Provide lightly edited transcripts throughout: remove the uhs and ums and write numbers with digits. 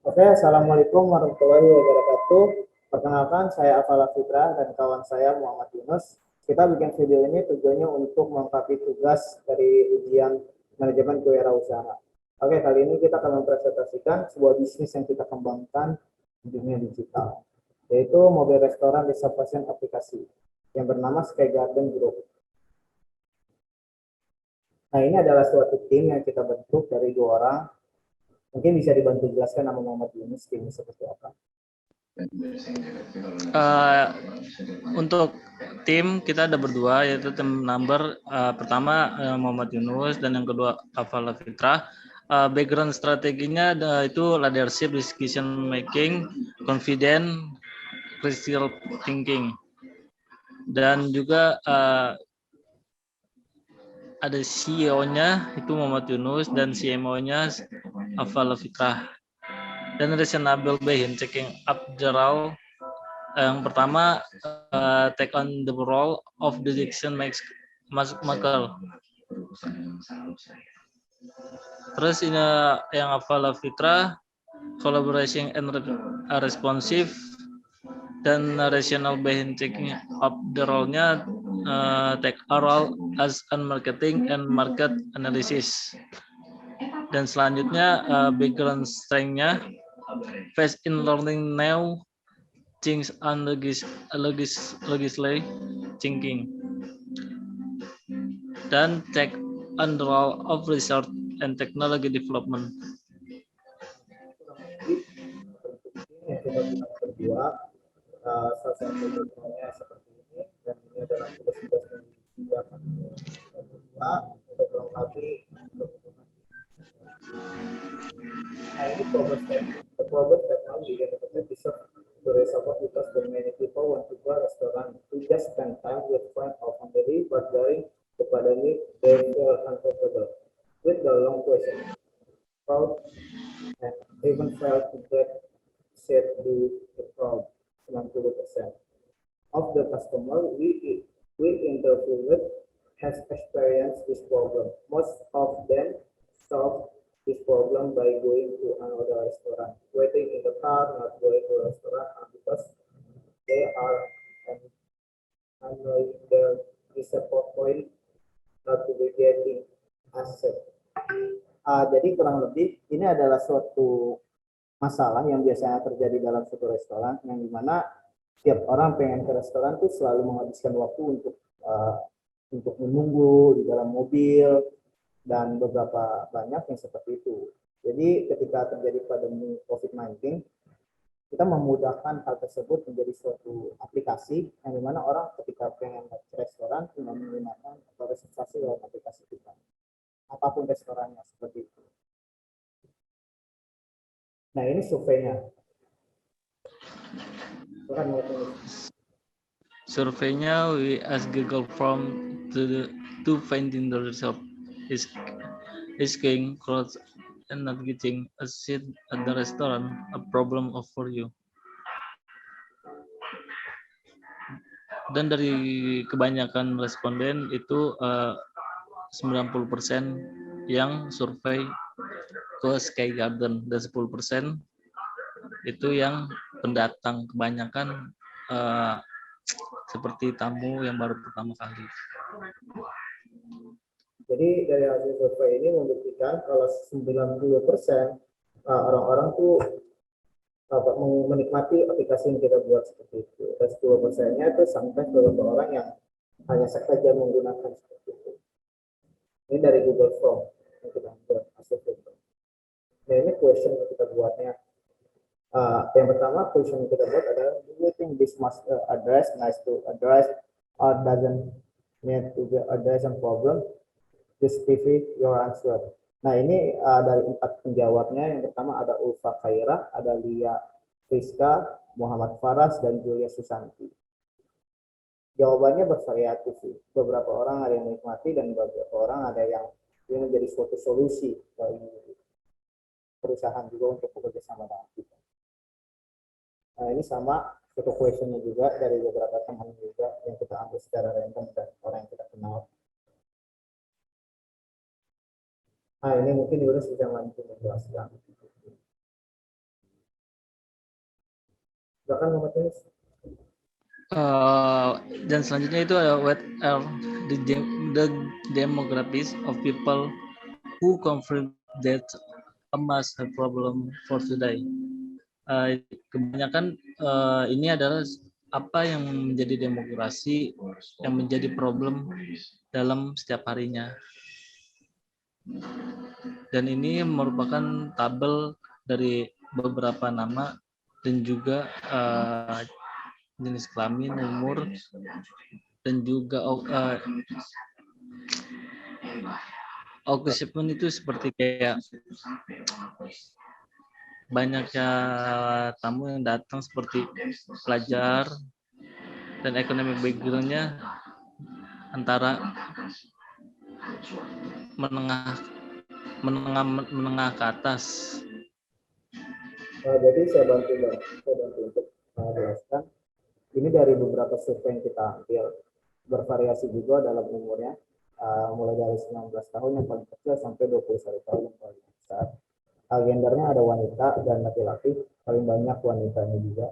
Oke, Assalamualaikum warahmatullahi wabarakatuh. Perkenalkan, saya Afala Fitra dan kawan saya Muhammad Yunus. Kita bikin video ini tujuannya untuk melengkapi tugas dari ujian manajemen kewirausahaan. Oke, kali ini kita akan mempresentasikan sebuah bisnis yang kita kembangkan di dunia digital, yaitu mobil restoran reservation aplikasi yang bernama Sky Garden Group. Nah, ini adalah suatu tim yang kita bentuk dari 2 orang. Mungkin bisa dibantu jelaskan nama Muhammad Yunus, timnya seperti apa? Untuk tim kita ada berdua, yaitu tim number pertama Muhammad Yunus dan yang kedua Afala Fitra. Background strateginya itu leadership, decision making, confident, critical thinking, dan juga ada CEO-nya itu Muhammad Yunus dan CMO-nya Afala Fitra. Dan reasonable behind checking up the role. Yang pertama, take on the role of the decision maker. Terus ini yang Afala Fitra, collaboration and responsive, dan rational behind checking up the role-nya take a role as an marketing and market analysis. Dan selanjutnya background strength-nya, fast in learning new things and legislate thinking, dan take on the role of research and technology development. Yang kita gunakan berdua, salah satu contohnya seperti ini, dan ini adalah tugas-tugas yang disediakan berdua untuk melengkapi dokumen. Nah, ini progress technology yang kita bisa to resolve because the many people want to go to restaurant to just spend time with friends or family, but during the pandemic they feel uncomfortable with the long question, crowd, and even failed to get set to the crowd. 90% of the customer we interviewed has experienced this problem. Most of them solve this problem by going to another restaurant, waiting in the car, not going to a restaurant because they are annoying the disappointment not to be getting asset. Jadi kurang lebih ini adalah suatu masalah yang biasanya terjadi dalam suatu restoran, yang dimana setiap orang pengen ke restoran tuh selalu menghabiskan waktu untuk menunggu di dalam mobil dan beberapa banyak yang seperti itu. Jadi ketika terjadi pandemi COVID-19, kita memudahkan hal tersebut menjadi suatu aplikasi yang dimana orang ketika pengen ke restoran tinggal menggunakan atau reservasi lewat aplikasi kita. Apapun restorannya seperti itu. Nah, ini surveinya. Surveinya, we ask Google Form to finding the result is king crowds and not getting a seat at the restaurant a problem for you. Dan dari kebanyakan responden itu 90% yang survei ke Sky Garden dan 10% itu yang pendatang, kebanyakan seperti tamu yang baru pertama kali. Jadi dari hasil survei ini membuktikan kalau 90% orang-orang tuh menikmati aplikasi yang kita buat seperti itu. Dan 10%-nya itu sampai beberapa orang yang hanya saja menggunakan seperti itu. Ini dari Google Form yang kita buat hasil survei. Nah, ini question yang kita buatnya. Yang pertama, question yang kita buat adalah, do you think this must address, nice to address, or doesn't need to be addressed and problem? Just TV your answer. Nah, ini dari 4 penjawabnya. Yang pertama ada Ulfa Khaira, ada Lia Rizka, Muhammad Faras, dan Julia Susanti. Jawabannya bervariatif sih. Beberapa orang ada yang menikmati dan beberapa orang ada yang ini menjadi suatu solusi bagi perusahaan juga untuk bekerja sama dengan kita. Nah, ini sama foto questionnya juga dari beberapa teman juga yang kita ambil secara random dan orang yang kita kenal. Nah, ini mungkin Yunus bisa lanjut menjelaskan. Silakan Muhammad Yunus. Dan selanjutnya itu ada what are the demographics of people who confirm that a must have problem for today. Kebanyakan ini adalah apa yang menjadi demokrasi yang menjadi problem dalam setiap harinya. Dan ini merupakan tabel dari beberapa nama dan juga jenis kelamin, umur, dan juga occupation itu seperti kayak banyaknya tamu yang datang seperti pelajar dan ekonomi background-nya antara menengah ke atas. Jadi saya bantu untuk jelaskan. Ini dari beberapa survei yang kita ambil, bervariasi juga dalam umurnya, mulai dari 19 tahun yang paling kecil sampai 21 tahun yang paling besar. Gendernya ada wanita dan laki-laki, paling banyak wanitanya juga.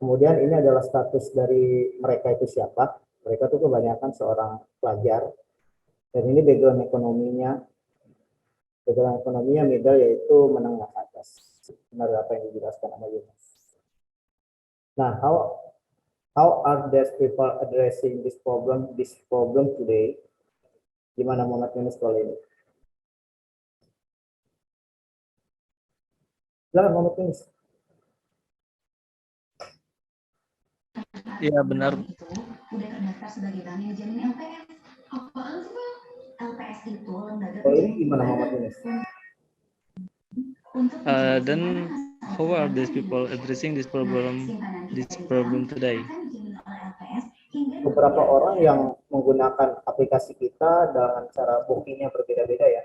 Kemudian ini adalah status dari mereka itu siapa. Mereka itu kebanyakan seorang pelajar. Dan ini background ekonominya middle, yaitu menengah ke atas. Benar apa yang dijelaskan sama Yunus. Nah, how are these people addressing this problem today? Gimana Muhammad Yunus kalau ini? Silakan Muhammad Yunus. Iya benar. Udah terdaftar sebagai bank yang jamin LPS. Apaan sih Bang? LPS itu lembaga. Oh ini gimana Muhammad Yunus? Dan how are these people addressing this problem today? Beberapa orang yang menggunakan aplikasi kita dengan cara bookingnya berbeda-beda ya.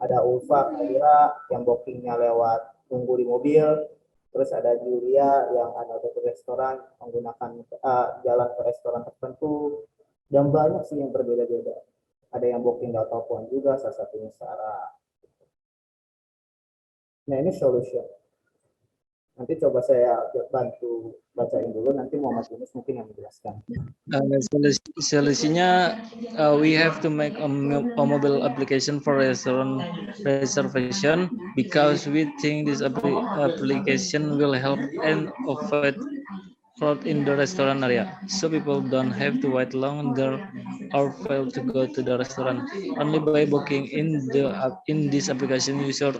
Ada Ulfa, Kaira yang bookingnya lewat tunggu di mobil. Terus ada Julia yang ada di restoran menggunakan jalan ke restoran tertentu. Dan banyak sih yang berbeda-beda. Ada yang booking lewat telepon juga, salah satunya Sarah. Nah ini solution. Nanti coba saya bantu bacain dulu, nanti Muhammad Yunus mungkin yang menjelaskan. Solusinya, we have to make a mobile application for restaurant reservation because we think this application will help and avoid crowd in the restaurant area, so people don't have to wait long there or fail to go to the restaurant. Only by booking in this application, user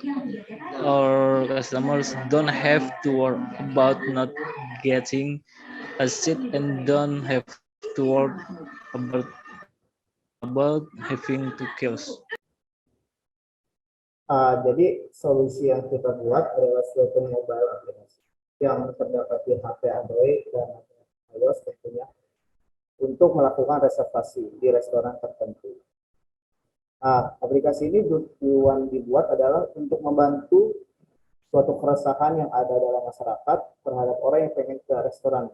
or customers don't have to worry about not getting a seat and don't have to worry about having to queue. Jadi solusi yang kita buat adalah suatu mobile aplikasi yang terdapat di HP Android dan iOS tentunya untuk melakukan reservasi di restoran tertentu. Aplikasi ini tujuan dibuat adalah untuk membantu suatu keresahan yang ada dalam masyarakat terhadap orang yang pengen ke restoran.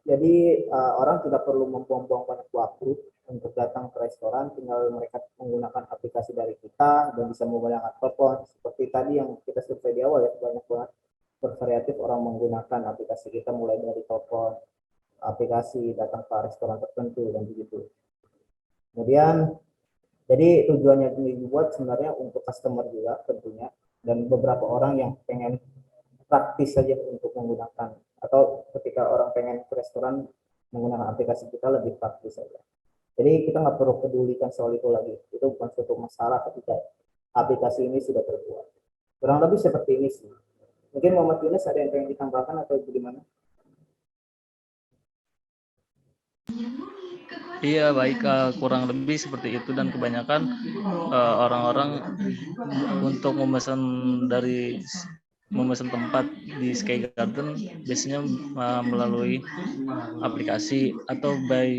Jadi orang tidak perlu membuang-buang banyak waktu untuk datang ke restoran, tinggal mereka menggunakan aplikasi dari kita dan bisa menggunakan telepon. Seperti tadi yang kita survei di awal ya, banyak banget bervariatif orang menggunakan aplikasi kita mulai dari telepon, aplikasi datang ke restoran tertentu dan begitu. Kemudian jadi tujuannya ini dibuat sebenarnya untuk customer juga tentunya dan beberapa orang yang pengen praktis saja untuk menggunakan atau ketika orang pengen ke restoran menggunakan aplikasi kita lebih praktis saja. Jadi kita nggak perlu pedulikan soal itu lagi. Itu bukan suatu masalah ketika aplikasi ini sudah terbuat. Kurang lebih seperti ini sih. Mungkin Muhammad Yunus ada yang pengen ditambahkan atau bagaimana? Iya baik, kurang lebih seperti itu dan kebanyakan orang-orang untuk memesan tempat di Sky Garden biasanya melalui aplikasi atau by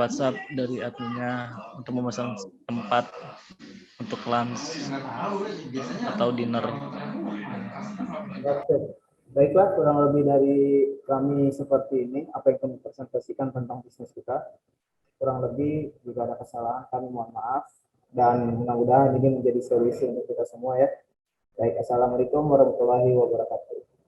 WhatsApp dari adminnya untuk memesan tempat untuk lunch atau dinner. Oke. Baiklah, kurang lebih dari kami seperti ini apa yang kami presentasikan tentang bisnis kita. Kurang lebih jika ada kesalahan kami mohon maaf dan mudah-mudahan ini menjadi solusi untuk kita semua ya. Baik, assalamualaikum warahmatullahi wabarakatuh.